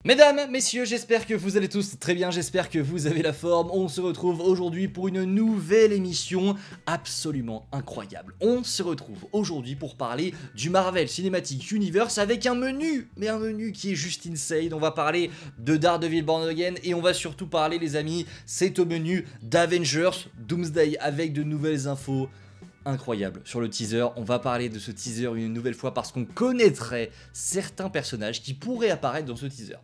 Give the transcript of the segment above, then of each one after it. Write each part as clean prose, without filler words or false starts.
Mesdames, messieurs, j'espère que vous allez tous très bien, j'espère que vous avez la forme. On se retrouve aujourd'hui pour une nouvelle émission absolument incroyable. On se retrouve aujourd'hui pour parler du Marvel Cinematic Universe avec un menu, mais un menu qui est juste insane. On va parler de Daredevil Born Again et on va surtout parler, les amis, c'est au menu d'Avengers Doomsday avec de nouvelles infos incroyable sur le teaser. On va parler de ce teaser une nouvelle fois parce qu'on connaîtrait certains personnages qui pourraient apparaître dans ce teaser.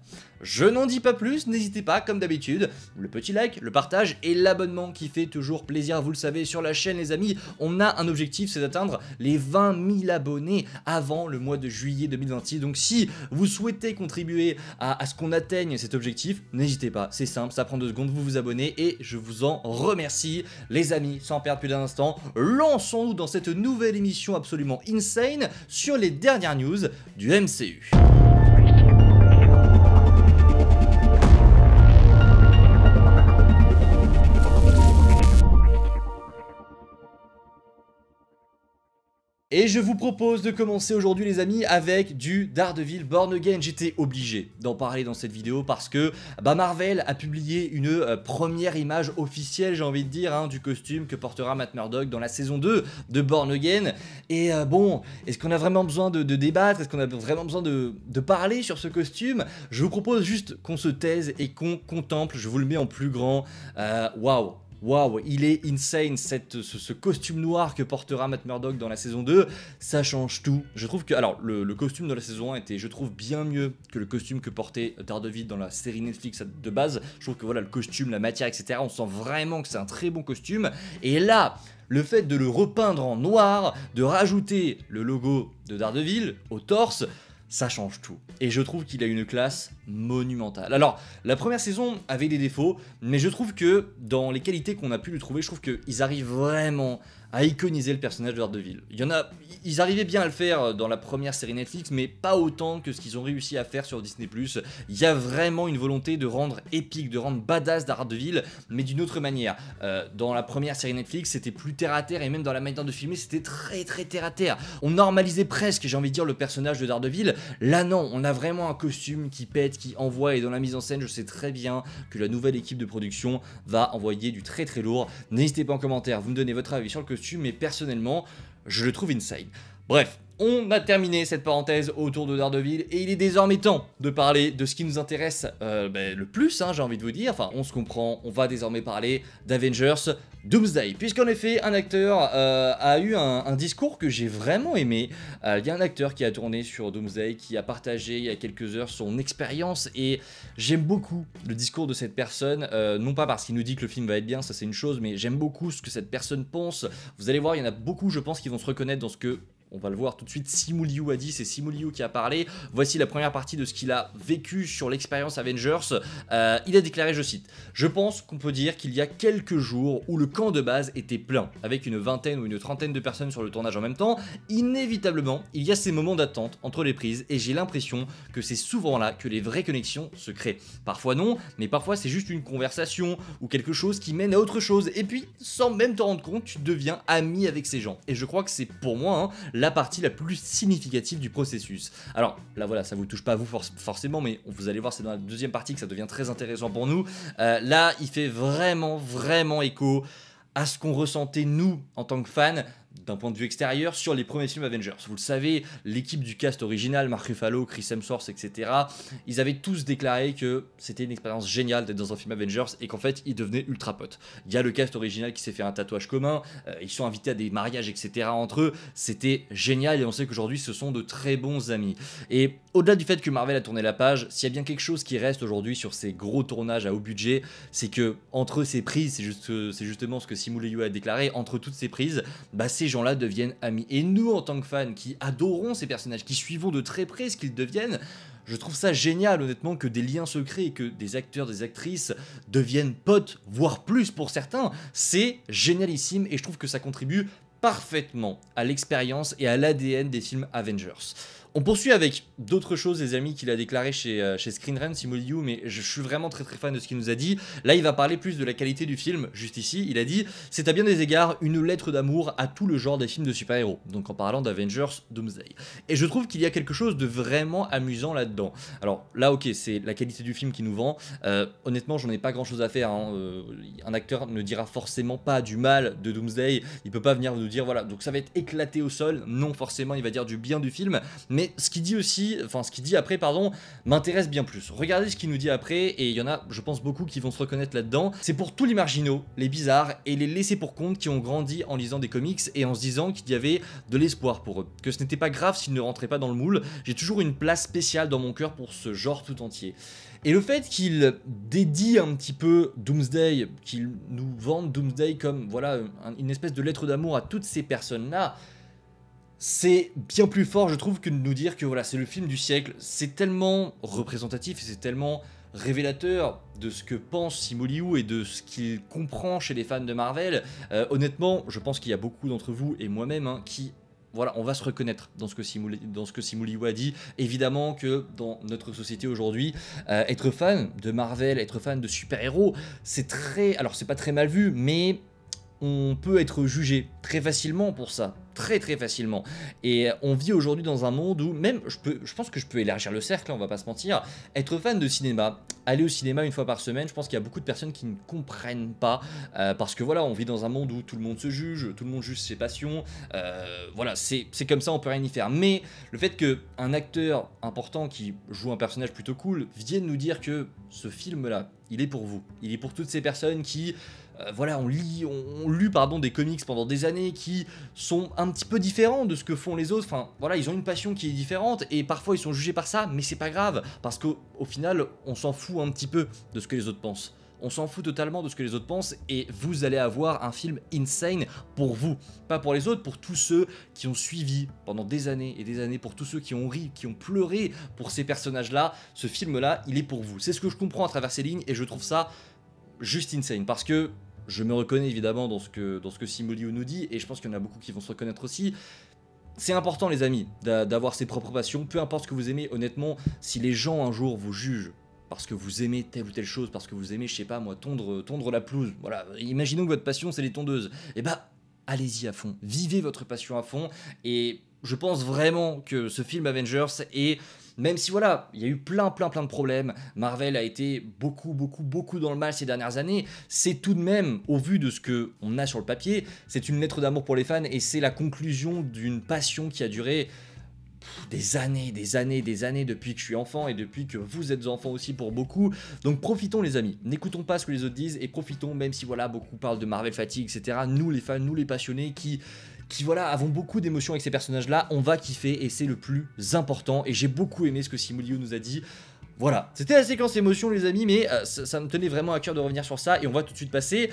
Je n'en dis pas plus, n'hésitez pas, comme d'habitude, le petit like, le partage et l'abonnement qui fait toujours plaisir, vous le savez, sur la chaîne, les amis. On a un objectif, c'est d'atteindre les 20 000 abonnés avant le mois de juillet 2026. Donc si vous souhaitez contribuer à ce qu'on atteigne cet objectif, n'hésitez pas, c'est simple, ça prend 2 secondes, vous vous abonnez et je vous en remercie. Les amis, sans perdre plus d'un instant, lançons-nous dans cette nouvelle émission absolument insane sur les dernières news du MCU. Et je vous propose de commencer aujourd'hui, les amis, avec du Daredevil Born Again. J'étais obligé d'en parler dans cette vidéo parce que Marvel a publié une première image officielle, j'ai envie de dire, du costume que portera Matt Murdock dans la saison 2 de Born Again. Et bon, est-ce qu'on a vraiment besoin de débattre? Est-ce qu'on a vraiment besoin de parler sur ce costume? Je vous propose juste qu'on se taise et qu'on contemple. Je vous le mets en plus grand. Waouh! Waouh, il est insane ce costume noir que portera Matt Murdock dans la saison 2, ça change tout. Je trouve que, alors le costume de la saison 1 était, je trouve, bien mieux que le costume que portait Daredevil dans la série Netflix de base. Je trouve que voilà, le costume, la matière, etc., on sent vraiment que c'est un très bon costume. Et là, le fait de le repeindre en noir, de rajouter le logo de Daredevil au torse, ça change tout. Et je trouve qu'il a une classe monumentale. Alors, la première saison avait des défauts, mais je trouve que dans les qualités qu'on a pu lui trouver, je trouve qu'ils arrivent vraiment à iconiser le personnage de Daredevil. Ils arrivaient bien à le faire dans la première série Netflix, mais pas autant que ce qu'ils ont réussi à faire sur Disney+. Il y a vraiment une volonté de rendre épique, de rendre badass Daredevil, mais d'une autre manière. Dans la première série Netflix, c'était plus terre à terre, et même dans la manière de filmer, c'était très terre à terre. On normalisait presque, j'ai envie de dire, le personnage de Daredevil. Là non, on a vraiment un costume qui pète, qui envoie, et dans la mise en scène, je sais très bien que la nouvelle équipe de production va envoyer du très lourd. N'hésitez pas en commentaire, vous me donnez votre avis sur le costume, mais personnellement, je le trouve insane. Bref, on a terminé cette parenthèse autour de Daredevil et il est désormais temps de parler de ce qui nous intéresse le plus, j'ai envie de vous dire. Enfin, on se comprend, on va désormais parler d'Avengers Doomsday, puisqu'en effet, un acteur a eu un discours que j'ai vraiment aimé. Il y a un acteur qui a tourné sur Doomsday, qui a partagé il y a quelques heures son expérience et j'aime beaucoup le discours de cette personne, non pas parce qu'il nous dit que le film va être bien, ça c'est une chose, mais j'aime beaucoup ce que cette personne pense. Vous allez voir, il y en a beaucoup, je pense, qui vont se reconnaître dans ce que... On va le voir tout de suite, Simu Liu a dit, c'est Simu Liu qui a parlé. Voici la première partie de ce qu'il a vécu sur l'expérience Avengers. Il a déclaré, je cite, « Je pense qu'on peut dire qu'il y a quelques jours où le camp de base était plein, avec une vingtaine ou une trentaine de personnes sur le tournage en même temps. Inévitablement, il y a ces moments d'attente entre les prises et j'ai l'impression que c'est souvent là que les vraies connexions se créent. Parfois non, mais parfois c'est juste une conversation ou quelque chose qui mène à autre chose. Et puis, sans même te rendre compte, tu deviens ami avec ces gens. Et je crois que c'est pour moi la partie la plus significative du processus. » Alors là voilà, ça vous touche pas à vous forcément, mais vous allez voir, c'est dans la deuxième partie que ça devient très intéressant pour nous. Là, il fait vraiment écho à ce qu'on ressentait nous en tant que fans d'un point de vue extérieur sur les premiers films Avengers. Vous le savez, l'équipe du cast original, Mark Ruffalo, Chris Hemsworth, etc., ils avaient tous déclaré que c'était une expérience géniale d'être dans un film Avengers et qu'en fait, ils devenaient ultra potes. Il y a le cast original qui s'est fait un tatouage commun, ils sont invités à des mariages, etc. entre eux, c'était génial et on sait qu'aujourd'hui, ce sont de très bons amis. Et au-delà du fait que Marvel a tourné la page, s'il y a bien quelque chose qui reste aujourd'hui sur ces gros tournages à haut budget, c'est que entre ces prises, c'est justement ce que Simu Liu a déclaré, entre toutes ces prises, ces gens-là deviennent amis. Et nous, en tant que fans qui adorons ces personnages, qui suivons de très près ce qu'ils deviennent, je trouve ça génial, honnêtement, que des liens se créent et que des acteurs, des actrices deviennent potes, voire plus pour certains. C'est génialissime et je trouve que ça contribue parfaitement à l'expérience et à l'ADN des films Avengers. On poursuit avec d'autres choses, les amis, qu'il a déclaré chez Screen Rant, Simu Liu, mais je suis vraiment très fan de ce qu'il nous a dit. Là, il va parler plus de la qualité du film, juste ici. Il a dit « C'est à bien des égards une lettre d'amour à tout le genre des films de super-héros », donc en parlant d'Avengers Doomsday. Et je trouve qu'il y a quelque chose de vraiment amusant là-dedans. Alors là, ok, c'est la qualité du film qui nous vend. Honnêtement, j'en ai pas grand-chose à faire. Hein. Un acteur ne dira forcément pas du mal de Doomsday. Il peut pas venir nous dire, voilà, donc ça va être éclaté au sol. Non, forcément, il va dire du bien du film. Mais ce qu'il dit aussi, enfin ce qu'il dit après, pardon, m'intéresse bien plus. Regardez ce qu'il nous dit après, et il y en a, je pense, beaucoup qui vont se reconnaître là-dedans. C'est pour tous les marginaux, les bizarres et les laissés pour compte qui ont grandi en lisant des comics et en se disant qu'il y avait de l'espoir pour eux. Que ce n'était pas grave s'ils ne rentraient pas dans le moule. J'ai toujours une place spéciale dans mon cœur pour ce genre tout entier. Et le fait qu'il dédie un petit peu Doomsday, qu'il nous vende Doomsday comme voilà une espèce de lettre d'amour à toutes ces personnes-là, c'est bien plus fort, je trouve, que de nous dire que voilà, c'est le film du siècle. C'est tellement représentatif et c'est tellement révélateur de ce que pense Simu Liu et de ce qu'il comprend chez les fans de Marvel. Honnêtement, je pense qu'il y a beaucoup d'entre vous et moi-même hein, qui... Voilà, on va se reconnaître dans ce que Simu Liu a dit. Évidemment que dans notre société aujourd'hui, être fan de Marvel, être fan de super-héros, c'est très... Alors c'est pas très mal vu, mais on peut être jugé très facilement pour ça. Très facilement. Et on vit aujourd'hui dans un monde où même, je pense que je peux élargir le cercle, on va pas se mentir, être fan de cinéma, aller au cinéma une fois par semaine, je pense qu'il y a beaucoup de personnes qui ne comprennent pas, parce que voilà, on vit dans un monde où tout le monde se juge, tout le monde juge ses passions, voilà, c'est comme ça, on peut rien y faire. Mais le fait qu'un acteur important qui joue un personnage plutôt cool vienne nous dire que ce film-là, il est pour vous, il est pour toutes ces personnes qui... voilà, ont lu des comics pendant des années qui sont un petit peu différents de ce que font les autres. Enfin, voilà, ils ont une passion qui est différente et parfois ils sont jugés par ça, mais c'est pas grave parce qu'au final, on s'en fout un petit peu de ce que les autres pensent. On s'en fout totalement de ce que les autres pensent et vous allez avoir un film insane pour vous, pas pour les autres, pour tous ceux qui ont suivi pendant des années et des années, pour tous ceux qui ont ri, qui ont pleuré pour ces personnages-là. Ce film-là, il est pour vous. C'est ce que je comprends à travers ces lignes et je trouve ça juste insane parce que je me reconnais évidemment dans ce que Simu Liu nous dit et je pense qu'il y en a beaucoup qui vont se reconnaître aussi. C'est important les amis d'avoir ses propres passions, peu importe ce que vous aimez. Honnêtement, si les gens un jour vous jugent parce que vous aimez telle ou telle chose, parce que vous aimez, je sais pas moi, tondre la pelouse, voilà, imaginons que votre passion c'est les tondeuses, et bah allez-y à fond, vivez votre passion à fond et je pense vraiment que ce film Avengers est... Même si voilà, il y a eu plein de problèmes, Marvel a été beaucoup dans le mal ces dernières années, c'est tout de même, au vu de ce qu'on a sur le papier, c'est une lettre d'amour pour les fans et c'est la conclusion d'une passion qui a duré des années depuis que je suis enfant et depuis que vous êtes enfant aussi pour beaucoup. Donc profitons les amis, n'écoutons pas ce que les autres disent et profitons, même si voilà, beaucoup parlent de Marvel fatigue, etc. Nous les fans, nous les passionnés qui voilà, avons beaucoup d'émotions avec ces personnages-là, on va kiffer et c'est le plus important. Et j'ai beaucoup aimé ce que Simu Liu nous a dit. Voilà, c'était la séquence émotion les amis, mais ça me tenait vraiment à cœur de revenir sur ça et on va tout de suite passer...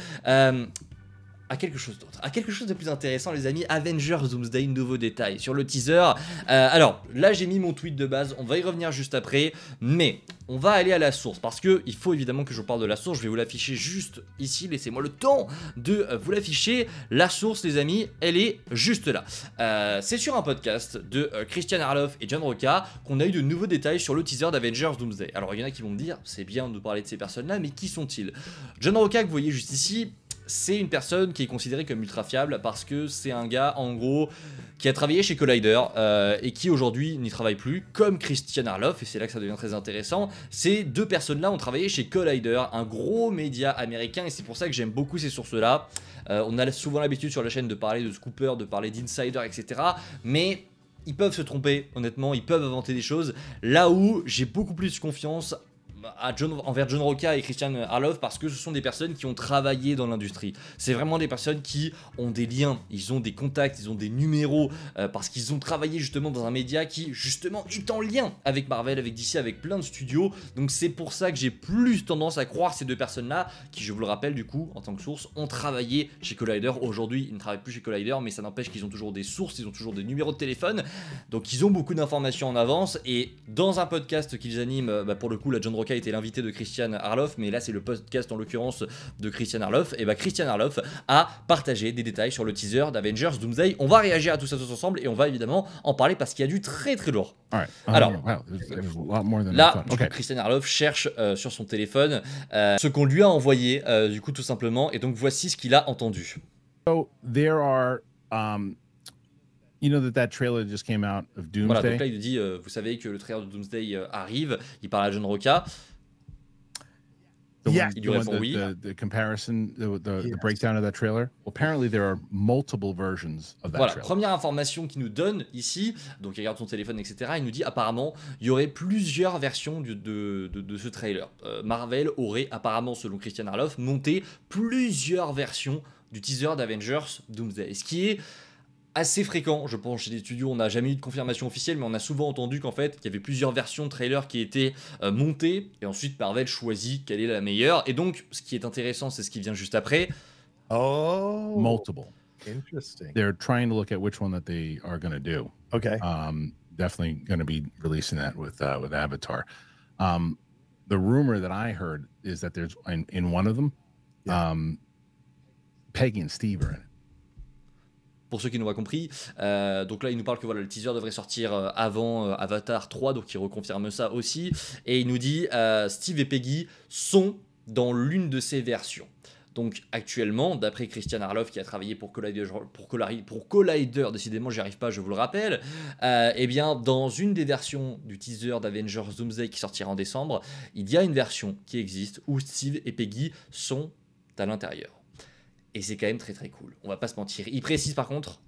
à quelque chose d'autre, à quelque chose de plus intéressant les amis. Avengers Doomsday, nouveau détail sur le teaser. Alors là j'ai mis mon tweet de base, on va y revenir juste après, mais on va aller à la source parce que il faut évidemment que je vous parle de la source. Je vais vous l'afficher juste ici, laissez-moi le temps de vous l'afficher. La source les amis, elle est juste là. C'est sur un podcast de Christian Harloff et John Roca qu'on a eu de nouveaux détails sur le teaser d'Avengers Doomsday. Alors il y en a qui vont me dire, c'est bien de parler de ces personnes là, mais qui sont-ils? John Roca que vous voyez juste ici, c'est une personne qui est considérée comme ultra fiable parce que c'est un gars en gros qui a travaillé chez Collider et qui aujourd'hui n'y travaille plus, comme Christian Harloff, et c'est là que ça devient très intéressant. Ces deux personnes-là ont travaillé chez Collider, un gros média américain, et c'est pour ça que j'aime beaucoup ces sources-là. On a souvent l'habitude sur la chaîne de parler de scoopers, de parler d'insiders, etc. Mais ils peuvent se tromper, honnêtement, ils peuvent inventer des choses. Là où j'ai beaucoup plus confiance envers John Roca et Christian Harloff parce que ce sont des personnes qui ont travaillé dans l'industrie. C'est vraiment des personnes qui ont des liens, ils ont des contacts, ils ont des numéros parce qu'ils ont travaillé justement dans un média qui justement est en lien avec Marvel, avec DC, avec plein de studios. Donc c'est pour ça que j'ai plus tendance à croire ces deux personnes-là qui, je vous le rappelle du coup, en tant que source, ont travaillé chez Collider. Aujourd'hui, ils ne travaillent plus chez Collider, mais ça n'empêche qu'ils ont toujours des sources, ils ont toujours des numéros de téléphone. Donc ils ont beaucoup d'informations en avance et dans un podcast qu'ils animent, pour le coup, la John Roca Roca était l'invité de Christian Harloff, mais là c'est le podcast en l'occurrence de Christian Harloff. Et bah Christian Harloff a partagé des détails sur le teaser d'Avengers Doomsday. On va réagir à tout ça tous ensemble et on va évidemment en parler parce qu'il y a du très très lourd. Alors, là, Christian Harloff cherche sur son téléphone ce qu'on lui a envoyé, du coup tout simplement, et donc voici ce qu'il a entendu. So there are, you know that trailer just came out of Doomsday. Voilà, donc là il dit, vous savez que le trailer de Doomsday arrive, il parle à John Roca. Yeah, il lui répond oui. The comparison, the breakdown of that trailer. Well, apparently there are multiple versions of that voilà, trailer. Première information qu'il nous donne ici, donc il regarde son téléphone, etc. Il nous dit apparemment il y aurait plusieurs versions de ce trailer. Marvel aurait apparemment, selon Christian Harloff, monté plusieurs versions du teaser d'Avengers Doomsday. Ce qui est assez fréquent, je pense, chez les studios. On n'a jamais eu de confirmation officielle, mais on a souvent entendu qu'en fait, il y avait plusieurs versions de trailers qui étaient montées, et ensuite Marvel choisit quelle est la meilleure. Et donc, ce qui est intéressant, c'est ce qui vient juste après. Oh, multiple. Interesting. They're trying to look at which one that they are going to do. Okay. Definitely going to be releasing that with Avatar. The rumor that I heard is that there's in one of them, Peggy and Steve are in it. Pour ceux qui n'ont pas compris, donc là il nous parle que voilà, le teaser devrait sortir avant Avatar 3, donc il reconfirme ça aussi, et il nous dit Steve et Peggy sont dans l'une de ces versions. Donc actuellement, d'après Christian Harloff qui a travaillé pour Collider, décidément j'y arrive pas, je vous le rappelle, eh bien dans une des versions du teaser d'Avengers Doomsday qui sortira en décembre, il y a une version qui existe où Steve et Peggy sont à l'intérieur. Et c'est quand même très très cool, on va pas se mentir. Il précise par contre.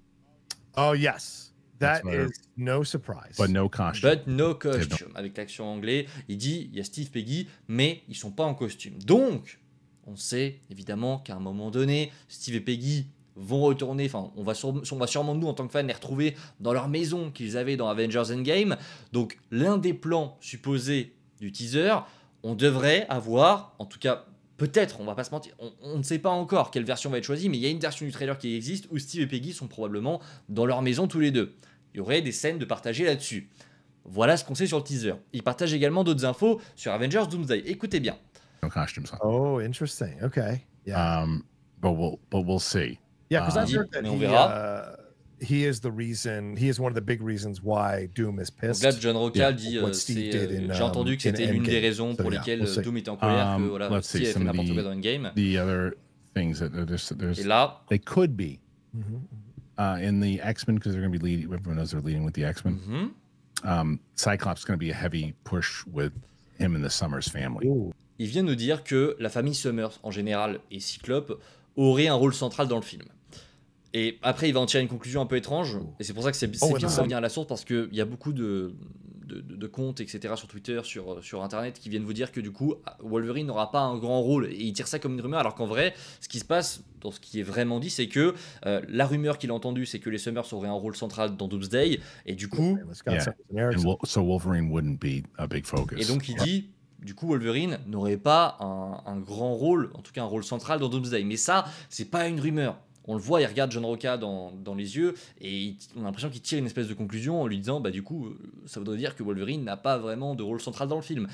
Oh yes, that is no surprise. But no costume. But no costume. Avec l'accent anglais, il dit il y a Steve, Peggy, mais ils sont pas en costume. Donc, on sait évidemment qu'à un moment donné, Steve et Peggy vont retourner. Enfin, on va sûrement nous en tant que fans les retrouver dans leur maison qu'ils avaient dans Avengers Endgame. Donc, l'un des plans supposés du teaser, on devrait avoir, en tout cas. Peut-être, on va pas se mentir, on ne sait pas encore quelle version va être choisie, mais il y a une version du trailer qui existe où Steve et Peggy sont probablement dans leur maison tous les deux. Il y aurait des scènes de partager là-dessus. Voilà ce qu'on sait sur le teaser. Il partage également d'autres infos sur Avengers Doomsday. Écoutez bien. No costumes. Oh, interesting. Okay. Yeah. But we'll see. Yeah, because I've heard mais on verra. that he is the reason. He is one of the big reasons why Doom is pissed. Donc là, John Roca dit, j'ai entendu que c'était l'une des raisons pour lesquelles Doom était en colère, que voilà, Steve a fait n'importe quoi dans Endgame. The other things that there's Et là, they could be in the X-Men because they're going to be leading. Everyone knows they're leading with the X-Men. Cyclops is going to be a heavy push with him and the Summers family. Il vient nous dire que la famille Summers en général et Cyclope auraient un rôle central dans le film. Et après, il va en tirer une conclusion un peu étrange. Et c'est pour ça que c'est bien de revenir à la source, parce qu'il y a beaucoup de comptes, etc., sur Twitter, sur Internet, qui viennent vous dire que du coup, Wolverine n'aura pas un grand rôle. Et il tire ça comme une rumeur, alors qu'en vrai, ce qui se passe, dans ce qui est vraiment dit, c'est que la rumeur qu'il a entendue, c'est que les Summers auraient un rôle central dans Doomsday. Et du coup... So Wolverine wouldn't be a big focus. Et donc, il dit... Du coup, Wolverine n'aurait pas un grand rôle, en tout cas un rôle central dans Doomsday. Mais ça, c'est pas une rumeur. On le voit, il regarde John Roca dans les yeux et on a l'impression qu'il tire une espèce de conclusion en lui disant bah du coup ça voudrait dire que Wolverine n'a pas vraiment de rôle central dans le film.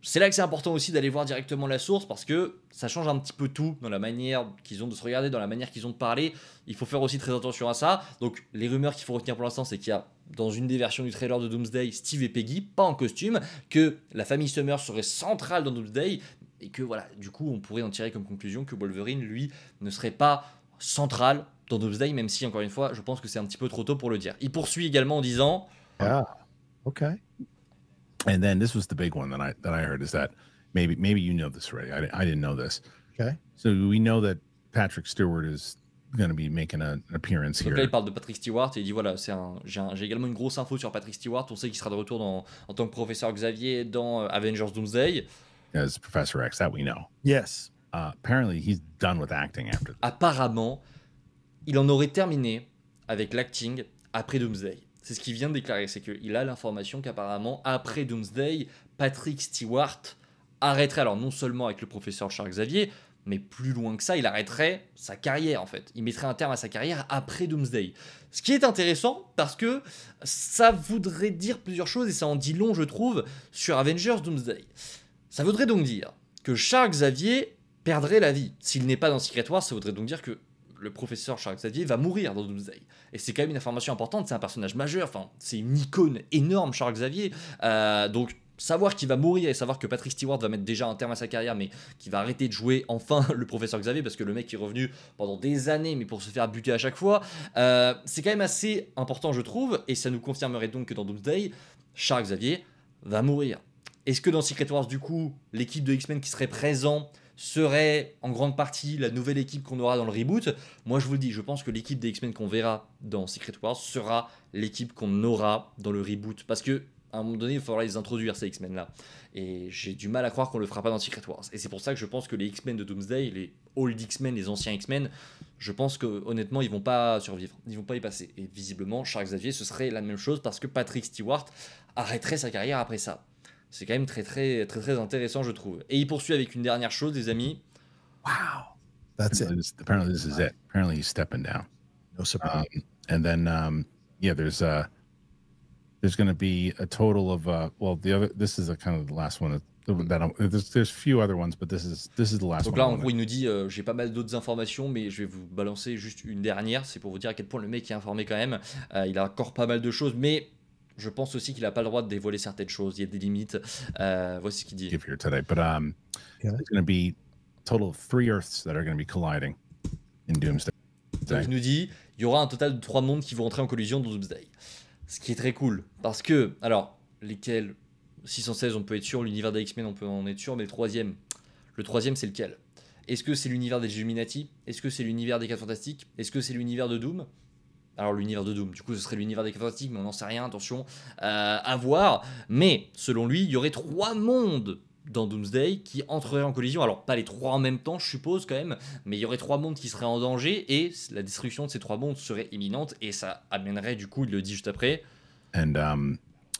C'est là que c'est important aussi d'aller voir directement la source parce que ça change un petit peu tout dans la manière qu'ils ont de se regarder, dans la manière qu'ils ont de parler. Il faut faire aussi très attention à ça. Donc les rumeurs qu'il faut retenir pour l'instant, c'est qu'il y a dans une des versions du trailer de Doomsday Steve et Peggy, pas en costume, que la famille Summers serait centrale dans Doomsday et que voilà, du coup on pourrait en tirer comme conclusion que Wolverine lui ne serait pas central dans Doomsday, même si encore une fois je pense que c'est un petit peu trop tôt pour le dire. Il poursuit également en disant okay. And then this was the big one that I heard is that maybe you know this already. I didn't know this. Okay. So we know that Patrick Stewart is going to be making an appearance here. Donc là, il parle de Patrick Stewart et il dit voilà, j'ai également une grosse info sur Patrick Stewart. On sait qu'il sera de retour en tant que professeur Xavier dans Avengers Doomsday. As Professor X, that we know. Yes. Apparently, he's done with acting after this. Apparemment, il en aurait terminé avec l'acting après Doomsday. C'est ce qu'il vient de déclarer, c'est qu'il a l'information qu'apparemment, après Doomsday, Patrick Stewart arrêterait, alors non seulement avec le professeur Charles Xavier, mais plus loin que ça, il arrêterait sa carrière en fait. Il mettrait un terme à sa carrière après Doomsday. Ce qui est intéressant parce que ça voudrait dire plusieurs choses et ça en dit long, je trouve, sur Avengers Doomsday. Ça voudrait donc dire que Charles Xavier perdrait la vie. S'il n'est pas dans Secret Wars, ça voudrait donc dire que le professeur Charles Xavier va mourir dans Doomsday. Et c'est quand même une information importante, c'est un personnage majeur, enfin, c'est une icône énorme, Charles Xavier. Donc, savoir qu'il va mourir et savoir que Patrick Stewart va mettre déjà un terme à sa carrière, mais qu'il va arrêter de jouer enfin le professeur Xavier, parce que le mec est revenu pendant des années, mais pour se faire buter à chaque fois, c'est quand même assez important, je trouve, et ça nous confirmerait donc que dans Doomsday, Charles Xavier va mourir. Est-ce que dans Secret Wars, du coup, l'équipe de X-Men qui serait présent serait en grande partie la nouvelle équipe qu'on aura dans le reboot? Moi, je vous le dis, je pense que l'équipe des X-Men qu'on verra dans Secret Wars sera l'équipe qu'on aura dans le reboot, parce que à un moment donné, il faudra les introduire, ces X-Men-là. Et j'ai du mal à croire qu'on le fera pas dans Secret Wars. Et c'est pour ça que je pense que les X-Men de Doomsday, les old X-Men, les anciens X-Men, je pense que honnêtement, ils vont pas survivre. Ils vont pas y passer. Et visiblement, Charles Xavier, ce serait la même chose parce que Patrick Stewart arrêterait sa carrière après ça. C'est quand même très intéressant, je trouve. Et il poursuit avec une dernière chose, les amis. Wow. That's it. Apparently, this is it. Apparently, he's stepping down. No surprise. And then, yeah, there's going to be a total of well, this is kind of the last one. There's a few other ones, but this is the last one. Donc là, en gros, il nous dit, j'ai pas mal d'autres informations, mais je vais vous balancer juste une dernière. C'est pour vous dire à quel point le mec est informé quand même. Il a encore pas mal de choses, mais je pense aussi qu'il n'a pas le droit de dévoiler certaines choses. Il y a des limites. Voici ce qu'il dit. Here today, but there's going to be a total of 3 Earths that are going to be colliding in Doomsday. Donc il nous dit, il y aura un total de 3 mondes qui vont entrer en collision dans Doomsday. Ce qui est très cool, parce que, alors, lesquels 616, on peut être sûr, l'univers des X-Men, on peut en être sûr, mais le troisième, c'est lequel? Est-ce que c'est l'univers des Illuminati? Est-ce que c'est l'univers des 4 Fantastiques? Est-ce que c'est l'univers de Doom? Alors, l'univers de Doom, du coup, ce serait l'univers des 4 Fantastiques, mais on n'en sait rien, attention, à voir. Mais, selon lui, il y aurait 3 mondes dans Doomsday qui entreraient en collision. Alors, pas les 3 en même temps, je suppose, quand même, mais il y aurait 3 mondes qui seraient en danger, et la destruction de ces 3 mondes serait imminente, et ça amènerait, du coup, il le dit juste après.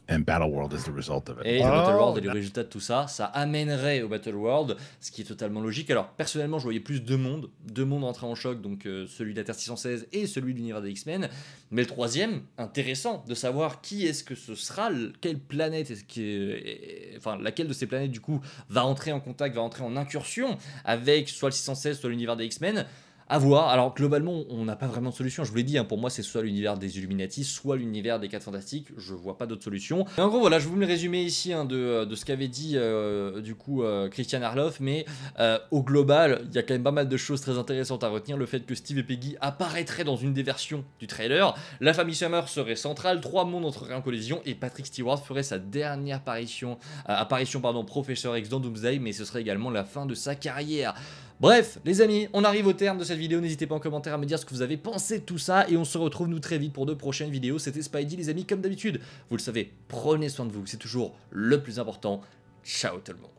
And Battleworld is the result of it. Et le Battleworld est le résultat de tout ça. Ça amènerait au Battleworld, ce qui est totalement logique. Alors, personnellement, je voyais plus 2 mondes. 2 mondes entrés en choc, donc celui de la Terre 616 et celui de l'univers des X-Men. Mais le troisième, intéressant de savoir qui est-ce que ce sera, quelle planète enfin, laquelle de ces planètes, du coup, va entrer en contact, va entrer en incursion avec soit le 616, soit l'univers des X-Men. À voir. Alors globalement, on n'a pas vraiment de solution. Je vous l'ai dit, hein, pour moi, c'est soit l'univers des Illuminati, soit l'univers des 4 Fantastiques. Je vois pas d'autre solution. Mais en gros, voilà, je vous mets le résumé ici hein, de ce qu'avait dit du coup Christian Harloff. Mais au global, il y a quand même pas mal de choses très intéressantes à retenir. Le fait que Steve et Peggy apparaîtraient dans une des versions du trailer. La famille Summer serait centrale. 3 mondes entreraient en collision. Et Patrick Stewart ferait sa dernière apparition Professeur X dans Doomsday. Mais ce serait également la fin de sa carrière. Bref, les amis, on arrive au terme de cette vidéo. N'hésitez pas en commentaire à me dire ce que vous avez pensé de tout ça. Et on se retrouve nous très vite pour de prochaines vidéos. C'était Spidey, les amis, comme d'habitude. Vous le savez, prenez soin de vous. C'est toujours le plus important. Ciao tout le monde.